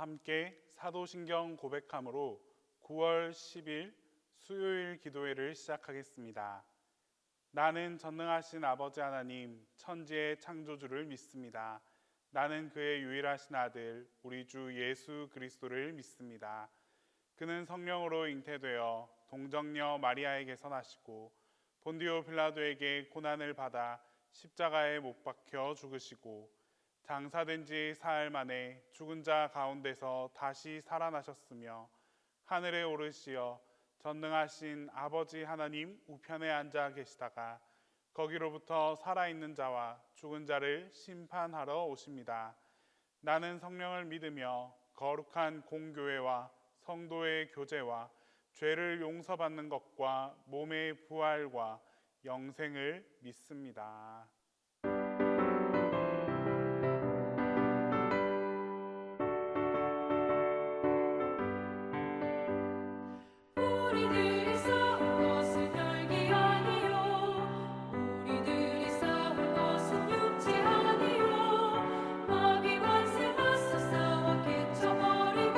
함께 사도신경 고백함으로 9월 10일 수요일 기도회를 시작하겠습니다. 나는 전능하신 아버지 하나님, 천지의 창조주를 믿습니다. 나는 그의 유일하신 아들, 우리 주 예수 그리스도를 믿습니다. 그는 성령으로 잉태되어 동정녀 마리아에게서 나시고 본디오 빌라도에게 고난을 받아 십자가에 못 박혀 죽으시고 장사된 지 사흘 만에 죽은 자 가운데서 다시 살아나셨으며 하늘에 오르시어 전능하신 아버지 하나님 우편에 앉아 계시다가 거기로부터 살아있는 자와 죽은 자를 심판하러 오십니다. 나는 성령을 믿으며 거룩한 공교회와 성도의 교제와 죄를 용서받는 것과 몸의 부활과 영생을 믿습니다. 우리들이 싸운 것은 혈기 아니요 우리들이 싸운 것은 육체 아니요 마귀 관세 맞서 싸워 깨쳐버리고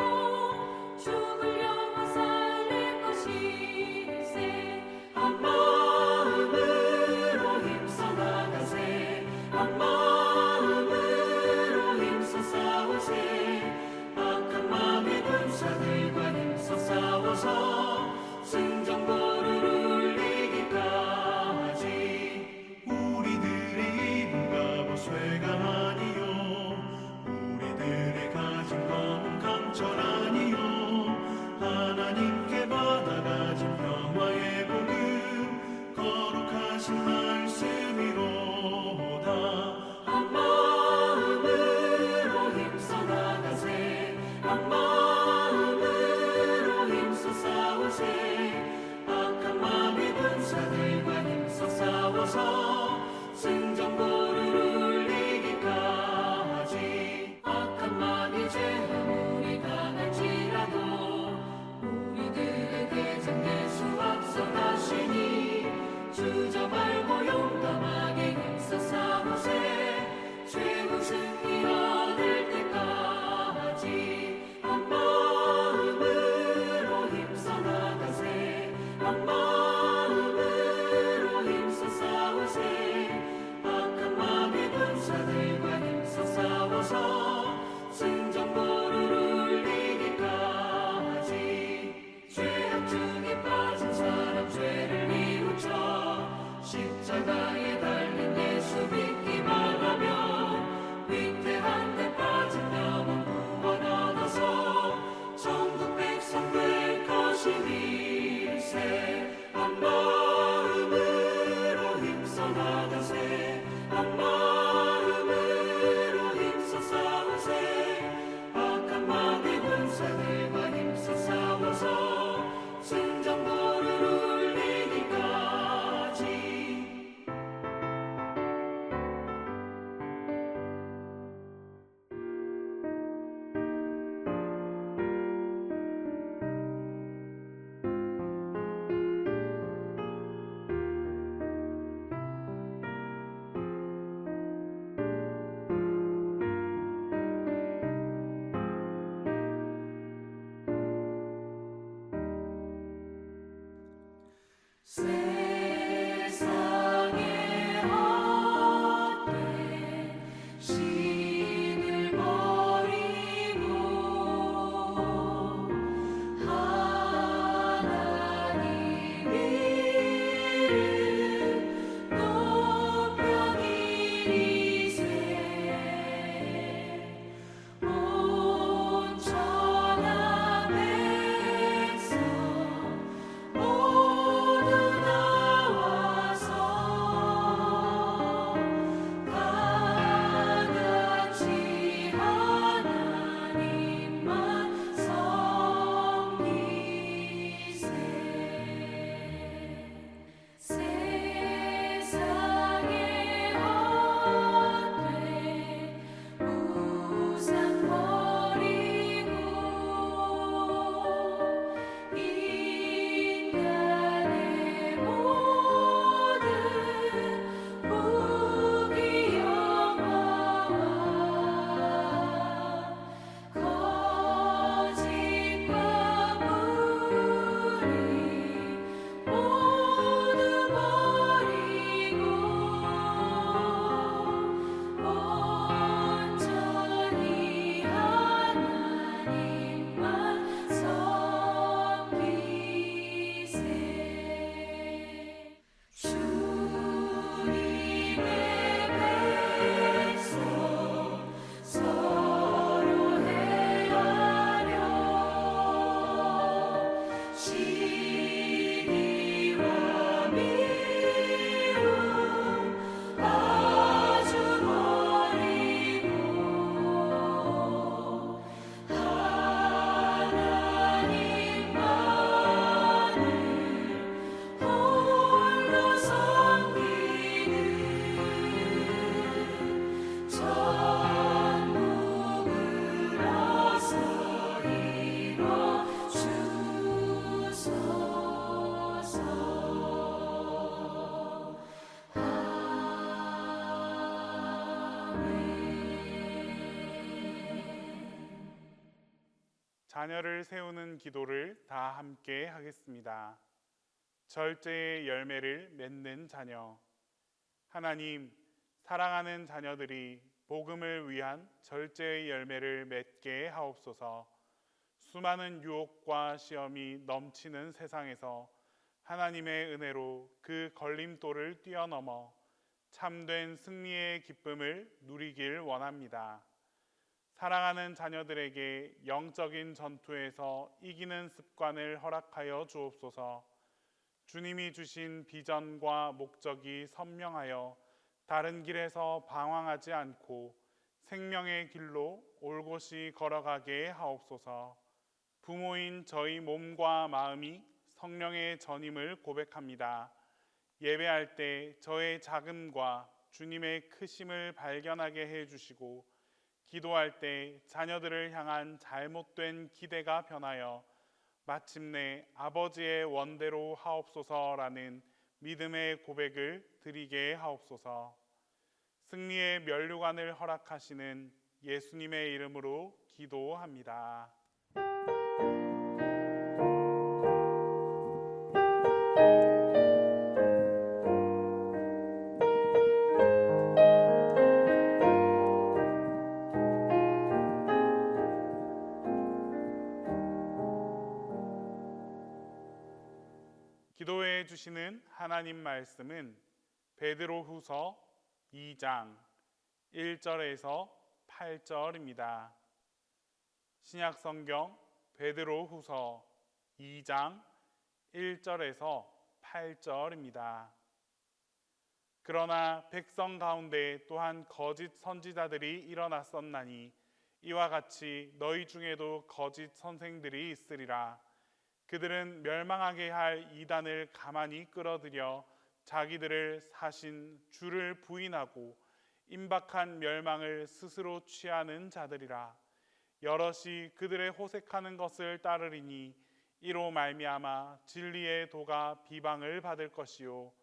죽을 영혼 살릴 것일세. 한 마음으로 힘써 나가세. 한 마음으로 힘써 싸우세. 악한 마귀 군사들과 힘써 싸워서 승전보를 울리기까지. 우리들의 입은 갑옷 쇠가 아니요 우리들의 가진 검은 강철 아니요 하나님께 받아가진 평화의 복음 거룩하신 말씀이로다. 한 마음으로 힘써 나가세. 한 마음으로 힘써 싸우세. 악한 마귀 군사들과 힘써 싸워서 승전보를 울리기까지. 악한 마귀 죄 아무리 강한 자녀를 세우는 기도를 다 함께 하겠습니다. 절제의 열매를 맺는 자녀. 하나님, 사랑하는 자녀들이 복음을 위한 절제의 열매를 맺게 하옵소서. 수많은 유혹과 시험이 넘치는 세상에서 하나님의 은혜로 그 걸림돌을 뛰어넘어 참된 승리의 기쁨을 누리길 원합니다. 사랑하는 자녀들에게 영적인 전투에서 이기는 습관을 허락하여 주옵소서. 주님이 주신 비전과 목적이 선명하여 다른 길에서 방황하지 않고 생명의 길로 올곧이 걸어가게 하옵소서. 부모인 저희 몸과 마음이 성령의 전임을 고백합니다. 예배할 때 저의 작음과 주님의 크심을 발견하게 해주시고, 기도할 때 자녀들을 향한 잘못된 기대가 변하여 마침내 아버지의 원대로 하옵소서라는 믿음의 고백을 드리게 하옵소서. 승리의 면류관을 허락하시는 예수님의 이름으로 기도합니다. 기도해 주시는 하나님 말씀은 베드로후서 2장 1절에서 8절입니다. 신약성경 베드로후서 2장 1절에서 8절입니다. 그러나 백성 가운데 또한 거짓 선지자들이 일어났었나니 이와 같이 너희 중에도 거짓 선생들이 있으리라. 그들은 멸망하게 할 이단을 가만히 끌어들여 자기들을 사신 주를 부인하고 임박한 멸망을 스스로 취하는 자들이라. 여럿이 그들의 호색하는 것을 따르리니 이로 말미암아 진리의 도가 비방을 받을 것이요,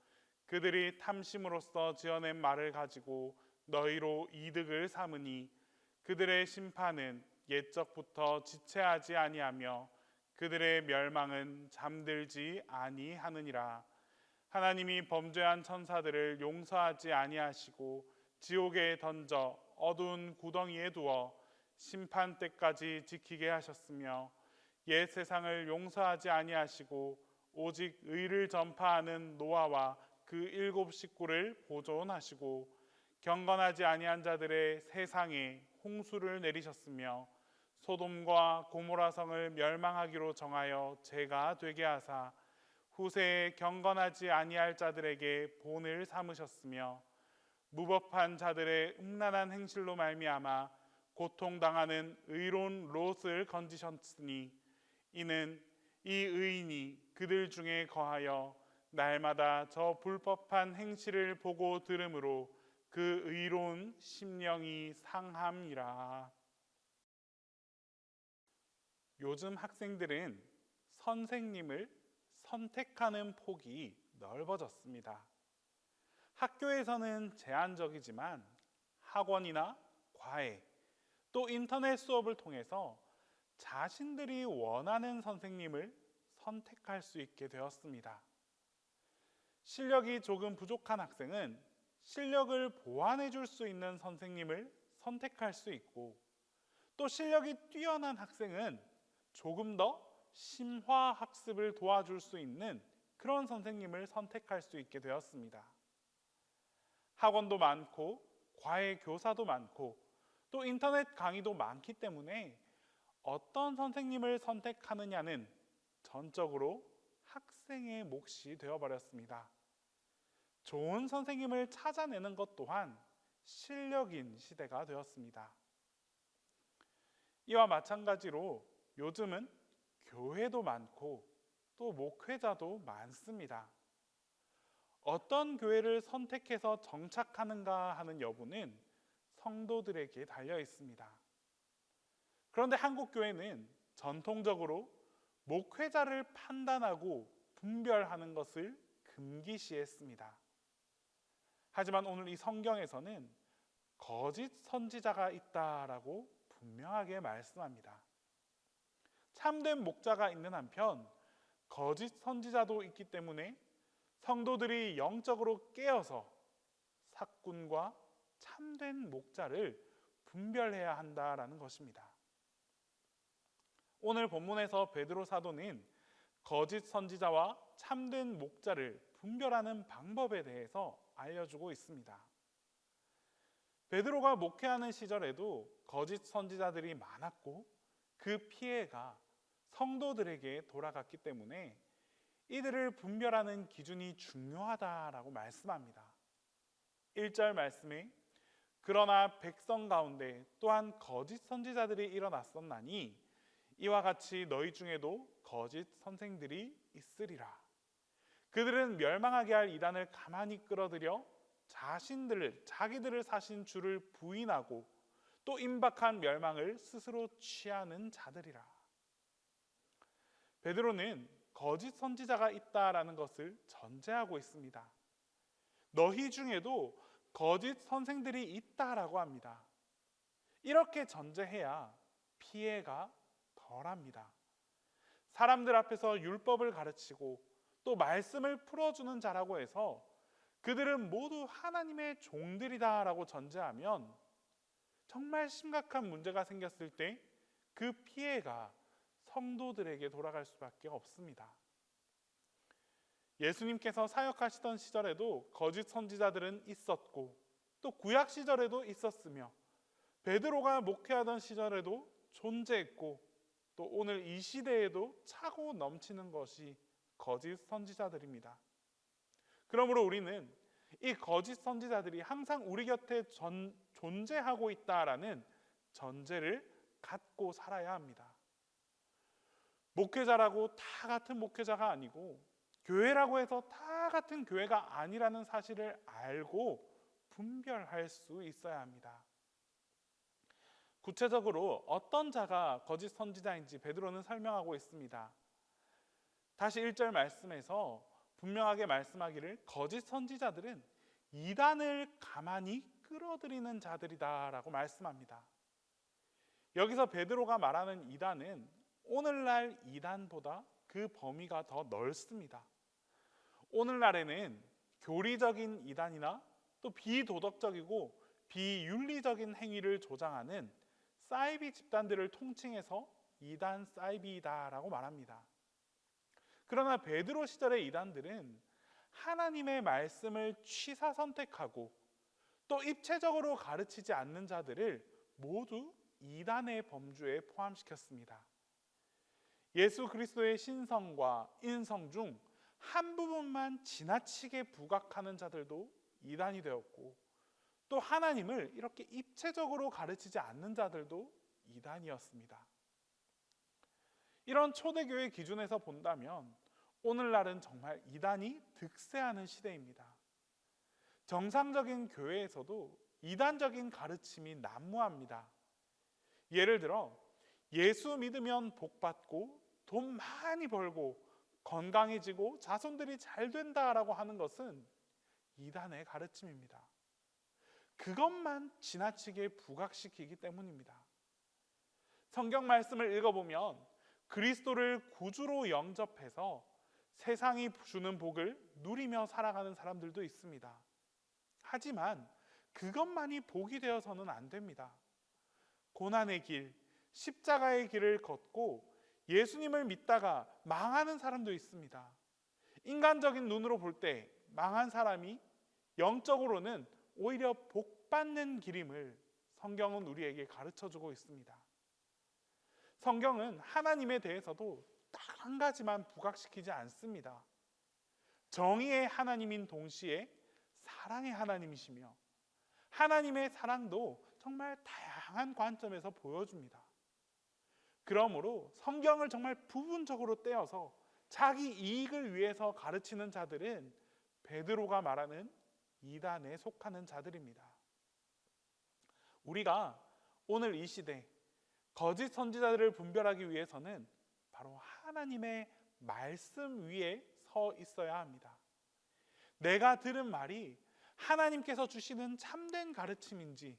그들이 탐심으로써 지어낸 말을 가지고 너희로 이득을 삼으니 그들의 심판은 옛적부터 지체하지 아니하며 그들의 멸망은 잠들지 아니하느니라. 하나님이 범죄한 천사들을 용서하지 아니하시고 지옥에 던져 어두운 구덩이에 두어 심판 때까지 지키게 하셨으며, 옛 세상을 용서하지 아니하시고 오직 의를 전파하는 노아와 그 7 식구를 보존하시고 경건하지 아니한 자들의 세상에 홍수를 내리셨으며, 소돔과 고모라 성을 멸망하기로 정하여 죄가 되게 하사 후세에 경건하지 아니할 자들에게 본을 삼으셨으며, 무법한 자들의 음란한 행실로 말미암아 고통당하는 의로운 롯을 건지셨으니 이는 이 의인이 그들 중에 거하여 날마다 저 불법한 행실을 보고 들으므로 그 의로운 심령이 상함이라. 요즘 학생들은 선생님을 선택하는 폭이 넓어졌습니다. 학교에서는 제한적이지만 학원이나 과외, 또 인터넷 수업을 통해서 자신들이 원하는 선생님을 선택할 수 있게 되었습니다. 실력이 조금 부족한 학생은 실력을 보완해 줄 수 있는 선생님을 선택할 수 있고, 또 실력이 뛰어난 학생은 조금 더 심화 학습을 도와줄 수 있는 그런 선생님을 선택할 수 있게 되었습니다. 학원도 많고 과외 교사도 많고 또 인터넷 강의도 많기 때문에 어떤 선생님을 선택하느냐는 전적으로 학생의 몫이 되어버렸습니다. 좋은 선생님을 찾아내는 것 또한 실력인 시대가 되었습니다. 이와 마찬가지로 요즘은 교회도 많고 또 목회자도 많습니다. 어떤 교회를 선택해서 정착하는가 하는 여부는 성도들에게 달려 있습니다. 그런데 한국 교회는 전통적으로 목회자를 판단하고 분별하는 것을 금기시했습니다. 하지만 오늘 이 성경에서는 거짓 선지자가 있다라고 분명하게 말씀합니다. 참된 목자가 있는 한편 거짓 선지자도 있기 때문에 성도들이 영적으로 깨어서 사꾼과 참된 목자를 분별해야 한다라는 것입니다. 오늘 본문에서 베드로 사도는 거짓 선지자와 참된 목자를 분별하는 방법에 대해서 알려주고 있습니다. 베드로가 목회하는 시절에도 거짓 선지자들이 많았고 그 피해가 성도들에게 돌아갔기 때문에 이들을 분별하는 기준이 중요하다라고 말씀합니다. 1절 말씀에 그러나 백성 가운데 또한 거짓 선지자들이 일어났었나니 이와 같이 너희 중에도 거짓 선생들이 있으리라. 그들은 멸망하게 할 이단을 가만히 끌어들여 자기들을 사신 주를 부인하고 또 임박한 멸망을 스스로 취하는 자들이라. 베드로는 거짓 선지자가 있다라는 것을 전제하고 있습니다. 너희 중에도 거짓 선생들이 있다라고 합니다. 이렇게 전제해야 피해가 덜합니다. 사람들 앞에서 율법을 가르치고 또 말씀을 풀어주는 자라고 해서 그들은 모두 하나님의 종들이다라고 전제하면 정말 심각한 문제가 생겼을 때 그 피해가 성도들에게 돌아갈 수밖에 없습니다. 예수님께서 사역하시던 시절에도 거짓 선지자들은 있었고 또 구약 시절에도 있었으며 베드로가 목회하던 시절에도 존재했고 또 오늘 이 시대에도 차고 넘치는 것이 거짓 선지자들입니다. 그러므로 우리는 이 거짓 선지자들이 항상 우리 곁에 존재하고 있다라는 전제를 갖고 살아야 합니다. 목회자라고 다 같은 목회자가 아니고 교회라고 해서 다 같은 교회가 아니라는 사실을 알고 분별할 수 있어야 합니다. 구체적으로 어떤 자가 거짓 선지자인지 베드로는 설명하고 있습니다. 다시 1절 말씀에서 분명하게 말씀하기를 거짓 선지자들은 이단을 가만히 끌어들이는 자들이다라고 말씀합니다. 여기서 베드로가 말하는 이단은 오늘날 이단보다 그 범위가 더 넓습니다. 오늘날에는 교리적인 이단이나 또 비도덕적이고 비윤리적인 행위를 조장하는 사이비 집단들을 통칭해서 이단 사이비다라고 말합니다. 그러나 베드로 시절의 이단들은 하나님의 말씀을 취사 선택하고 또 입체적으로 가르치지 않는 자들을 모두 이단의 범주에 포함시켰습니다. 예수 그리스도의 신성과 인성 중 한 부분만 지나치게 부각하는 자들도 이단이 되었고 또 하나님을 이렇게 입체적으로 가르치지 않는 자들도 이단이었습니다. 이런 초대교회 기준에서 본다면 오늘날은 정말 이단이 득세하는 시대입니다. 정상적인 교회에서도 이단적인 가르침이 난무합니다. 예를 들어 예수 믿으면 복받고 돈 많이 벌고 건강해지고 자손들이 잘 된다라고 하는 것은 이단의 가르침입니다. 그것만 지나치게 부각시키기 때문입니다. 성경 말씀을 읽어보면 그리스도를 구주로 영접해서 세상이 주는 복을 누리며 살아가는 사람들도 있습니다. 하지만 그것만이 복이 되어서는 안 됩니다. 고난의 길, 십자가의 길을 걷고 예수님을 믿다가 망하는 사람도 있습니다. 인간적인 눈으로 볼 때 망한 사람이 영적으로는 오히려 복받는 길임을 성경은 우리에게 가르쳐주고 있습니다. 성경은 하나님에 대해서도 딱 한 가지만 부각시키지 않습니다. 정의의 하나님인 동시에 사랑의 하나님이시며 하나님의 사랑도 정말 다양한 관점에서 보여줍니다. 그러므로 성경을 정말 부분적으로 떼어서 자기 이익을 위해서 가르치는 자들은 베드로가 말하는 이단에 속하는 자들입니다. 우리가 오늘 이 시대 거짓 선지자들을 분별하기 위해서는 바로 하나님의 말씀 위에 서 있어야 합니다. 내가 들은 말이 하나님께서 주시는 참된 가르침인지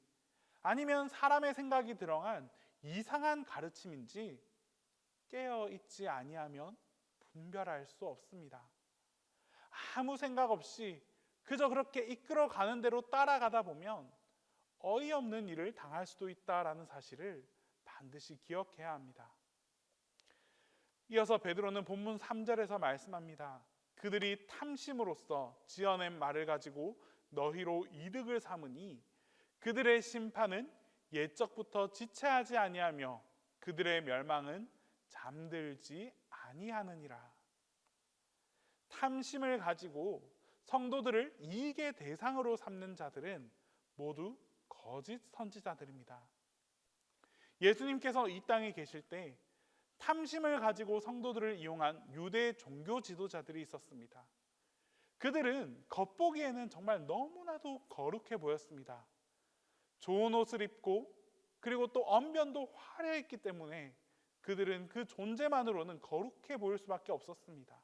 아니면 사람의 생각이 들어간 이상한 가르침인지 깨어 있지 아니하면 분별할 수 없습니다. 아무 생각 없이 그저 그렇게 이끌어가는 대로 따라가다 보면 어이없는 일을 당할 수도 있다라는 사실을 반드시 기억해야 합니다. 이어서 베드로는 본문 3절에서 말씀합니다. 그들이 탐심으로써 지어낸 말을 가지고 너희로 이득을 삼으니 그들의 심판은 옛적부터 지체하지 아니하며 그들의 멸망은 잠들지 아니하느니라. 탐심을 가지고 성도들을 이익의 대상으로 삼는 자들은 모두 거짓 선지자들입니다. 예수님께서 이 땅에 계실 때 탐심을 가지고 성도들을 이용한 유대 종교 지도자들이 있었습니다. 그들은 겉보기에는 정말 너무나도 거룩해 보였습니다. 좋은 옷을 입고 그리고 또 언변도 화려했기 때문에 그들은 그 존재만으로는 거룩해 보일 수밖에 없었습니다.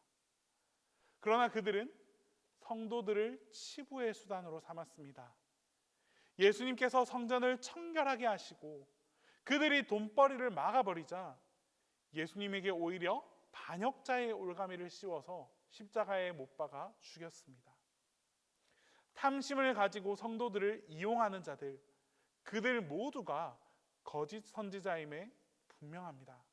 그러나 그들은 성도들을 치부의 수단으로 삼았습니다. 예수님께서 성전을 청결하게 하시고 그들이 돈벌이를 막아버리자 예수님에게 오히려 반역자의 올가미를 씌워서 십자가에 못 박아 죽였습니다. 탐심을 가지고 성도들을 이용하는 자들, 그들 모두가 거짓 선지자임에 분명합니다.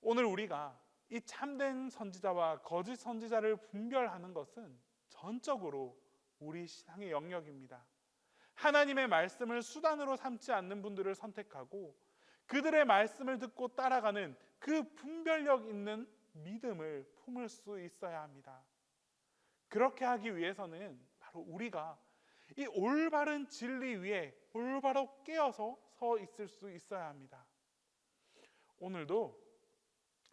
오늘 우리가 이 참된 선지자와 거짓 선지자를 분별하는 것은 전적으로 우리 신앙의 영역입니다. 하나님의 말씀을 수단으로 삼지 않는 분들을 선택하고 그들의 말씀을 듣고 따라가는 그 분별력 있는 믿음을 품을 수 있어야 합니다. 그렇게 하기 위해서는 바로 우리가 이 올바른 진리 위에 올바로 깨어서 서 있을 수 있어야 합니다. 오늘도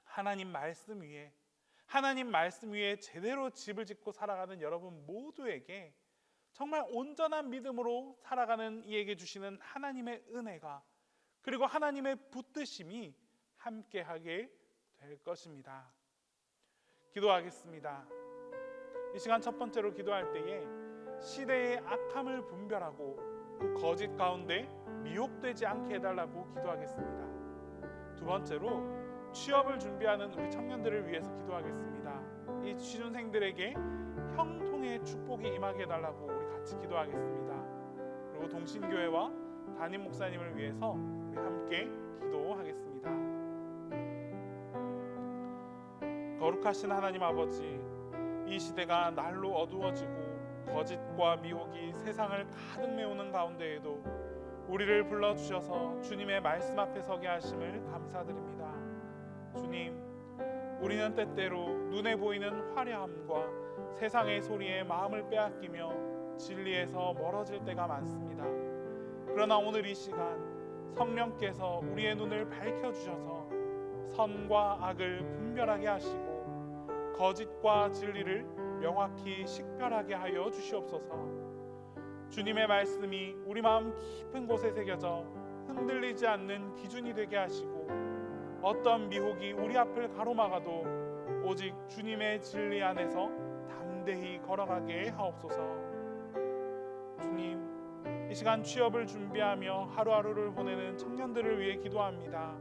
하나님 말씀 위에 제대로 집을 짓고 살아가는 여러분 모두에게 정말 온전한 믿음으로 살아가는 이에게 주시는 하나님의 은혜가 그리고 하나님의 붙드심이 함께하게 될 것입니다. 기도하겠습니다. 이 시간 첫 번째로 기도할 때에 시대의 악함을 분별하고 또 거짓 가운데 미혹되지 않게 해달라고 기도하겠습니다. 두 번째로 취업을 준비하는 우리 청년들을 위해서 기도하겠습니다. 이 취준생들에게 형통의 축복이 임하게 해달라고 우리 같이 기도하겠습니다. 그리고 동신교회와 담임 목사님을 위해서 우리 함께 기도하겠습니다. 거룩하신 하나님 아버지, 이 시대가 날로 어두워지고 거짓과 미혹이 세상을 가득 메우는 가운데에도 우리를 불러주셔서 주님의 말씀 앞에 서게 하심을 감사드립니다. 주님, 우리는 때때로 눈에 보이는 화려함과 세상의 소리에 마음을 빼앗기며 진리에서 멀어질 때가 많습니다. 그러나 오늘 이 시간 성령께서 우리의 눈을 밝혀주셔서 선과 악을 분별하게 하시고 거짓과 진리를 명확히 식별하게 하여 주시옵소서. 주님의 말씀이 우리 마음 깊은 곳에 새겨져 흔들리지 않는 기준이 되게 하시고 어떤 미혹이 우리 앞을 가로막아도 오직 주님의 진리 안에서 담대히 걸어가게 하옵소서. 주님, 이 시간 취업을 준비하며 하루하루를 보내는 청년들을 위해 기도합니다.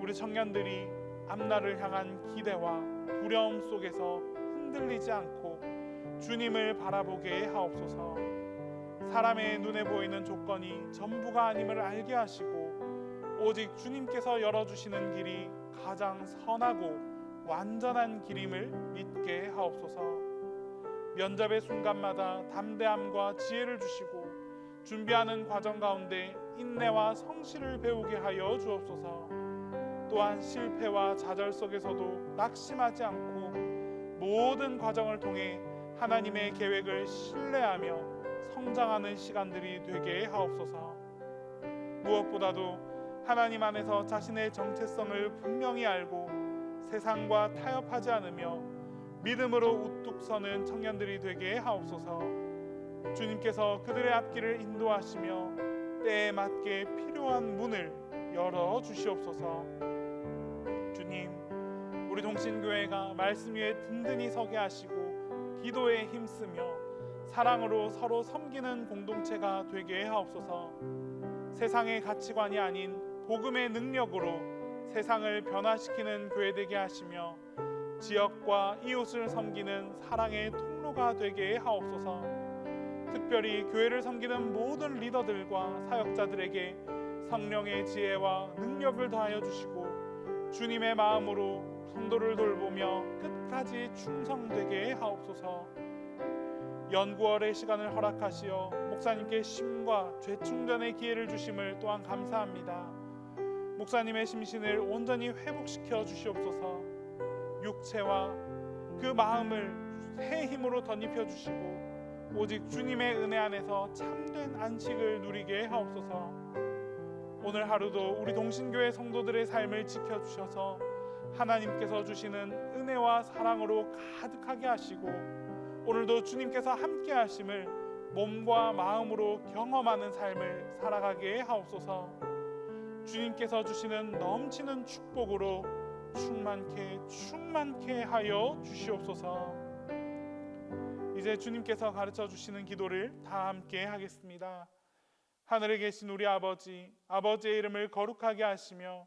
우리 청년들이 앞날을 향한 기대와 두려움 속에서 흔들리지 않고 주님을 바라보게 하옵소서. 사람의 눈에 보이는 조건이 전부가 아님을 알게 하시고 오직 주님께서 열어주시는 길이 가장 선하고 완전한 길임을 믿게 하옵소서. 면접의 순간마다 담대함과 지혜를 주시고 준비하는 과정 가운데 인내와 성실을 배우게 하여 주옵소서. 또한 실패와 좌절 속에서도 낙심하지 않고 모든 과정을 통해 하나님의 계획을 신뢰하며 성장하는 시간들이 되게 하옵소서. 무엇보다도 하나님 안에서 자신의 정체성을 분명히 알고 세상과 타협하지 않으며 믿음으로 우뚝 서는 청년들이 되게 하옵소서. 주님께서 그들의 앞길을 인도하시며 때에 맞게 필요한 문을 열어 주시옵소서. 주님, 우리 동신교회가 말씀 위에 든든히 서게 하시고 기도에 힘쓰며 사랑으로 서로 섬기는 공동체가 되게 하옵소서. 세상의 가치관이 아닌 복음의 능력으로 세상을 변화시키는 교회 되게 하시며 지역과 이웃을 섬기는 사랑의 통로가 되게 하옵소서. 특별히 교회를 섬기는 모든 리더들과 사역자들에게 성령의 지혜와 능력을 더하여 주시고 주님의 마음으로 성도를 돌보며 끝까지 충성되게 하옵소서. 연구월의 시간을 허락하시어 목사님께 쉼과 재충전의 기회를 주심을 또한 감사합니다. 목사님의 심신을 온전히 회복시켜 주시옵소서. 육체와 그 마음을 새 힘으로 덧입혀 주시고 오직 주님의 은혜 안에서 참된 안식을 누리게 하옵소서. 오늘 하루도 우리 동신교회 성도들의 삶을 지켜주셔서 하나님께서 주시는 은혜와 사랑으로 가득하게 하시고 오늘도 주님께서 함께 하심을 몸과 마음으로 경험하는 삶을 살아가게 하옵소서. 주님께서 주시는 넘치는 축복으로 충만케 하여 주시옵소서. 이제 주님께서 가르쳐 주시는 기도를 다 함께 하겠습니다. 하늘에 계신 우리 아버지, 아버지의 이름을 거룩하게 하시며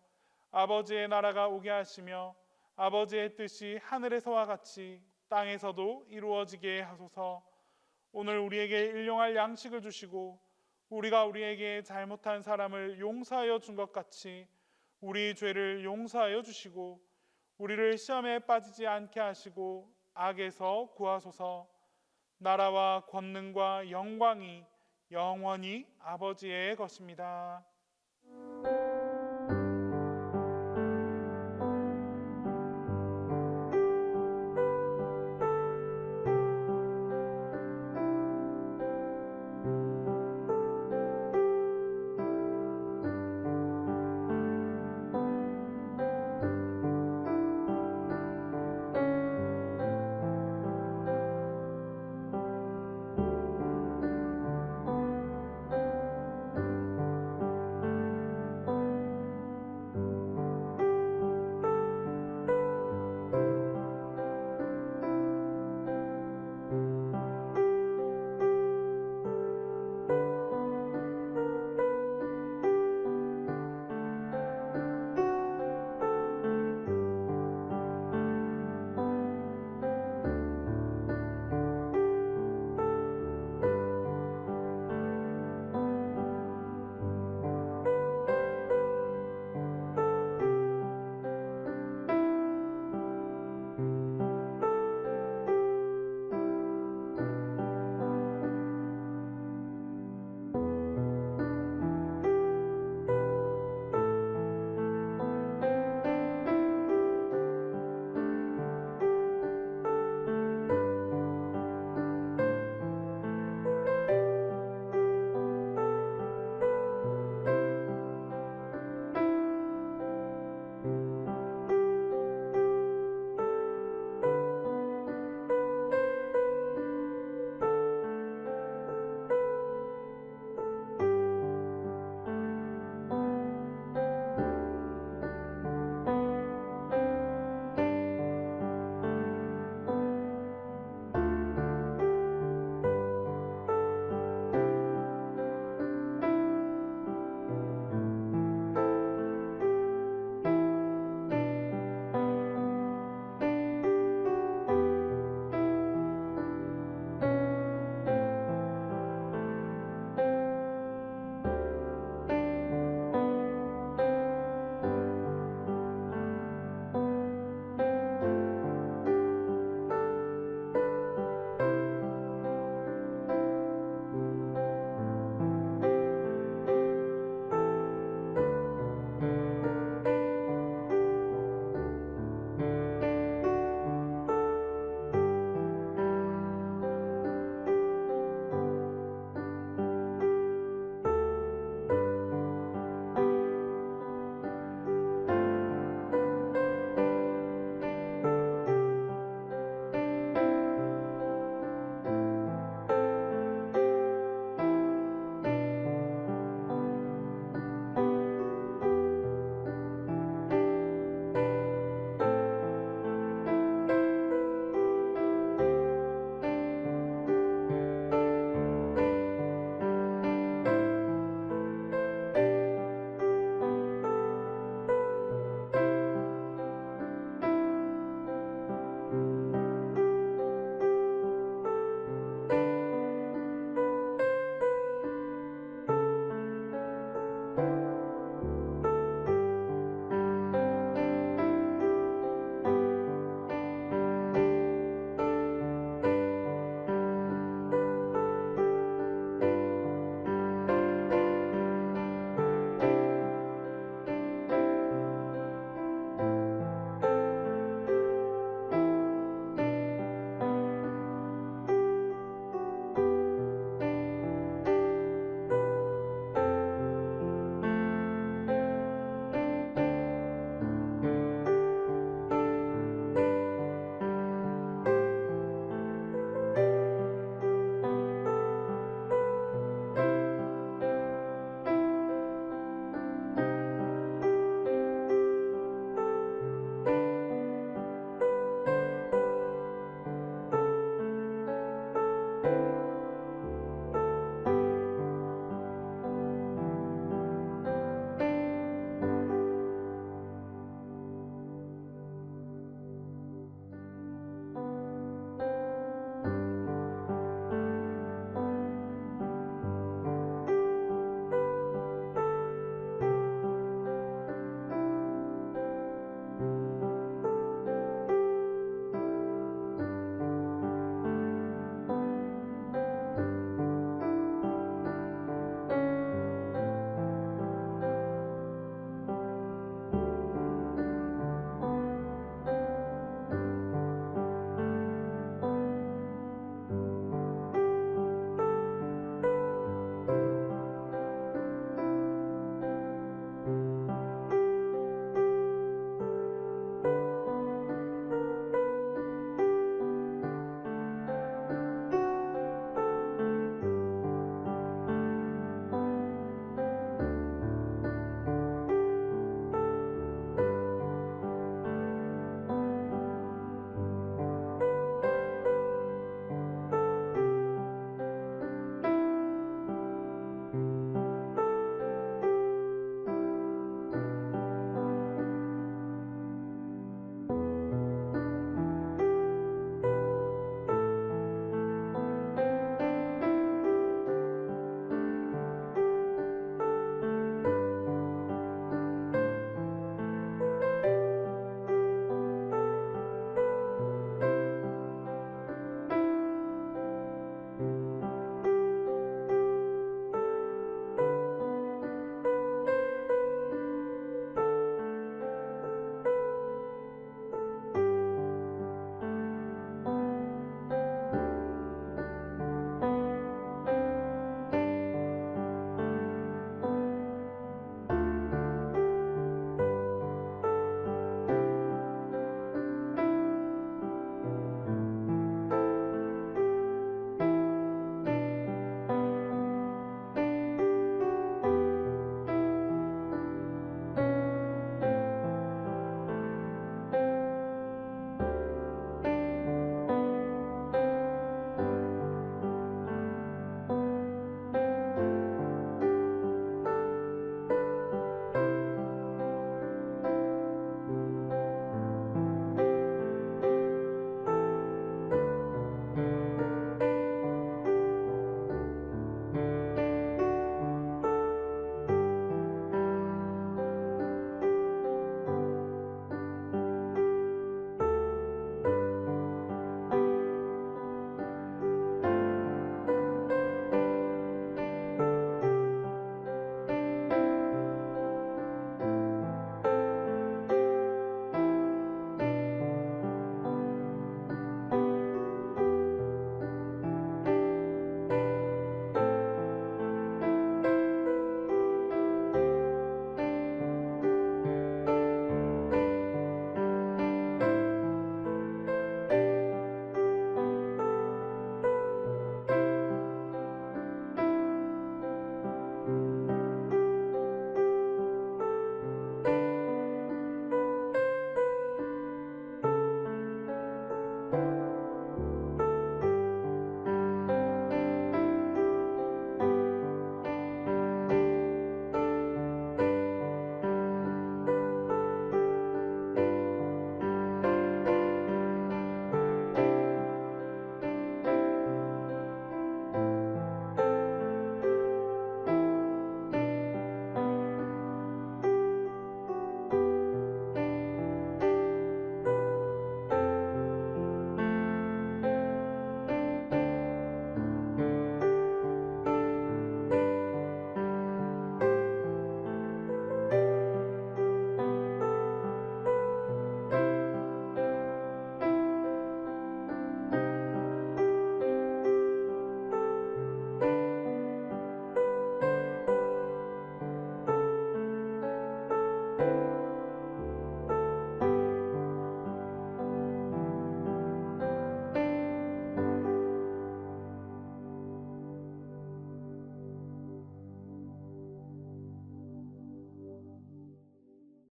아버지의 나라가 오게 하시며 아버지의 뜻이 하늘에서와 같이 땅에서도 이루어지게 하소서. 오늘 우리에게 일용할 양식을 주시고 우리가 우리에게 잘못한 사람을 용서하여 준 것 같이 우리 죄를 용서하여 주시고 우리를 시험에 빠지지 않게 하시고 악에서 구하소서. 나라와 권능과 영광이 영원히 아버지의 것입니다.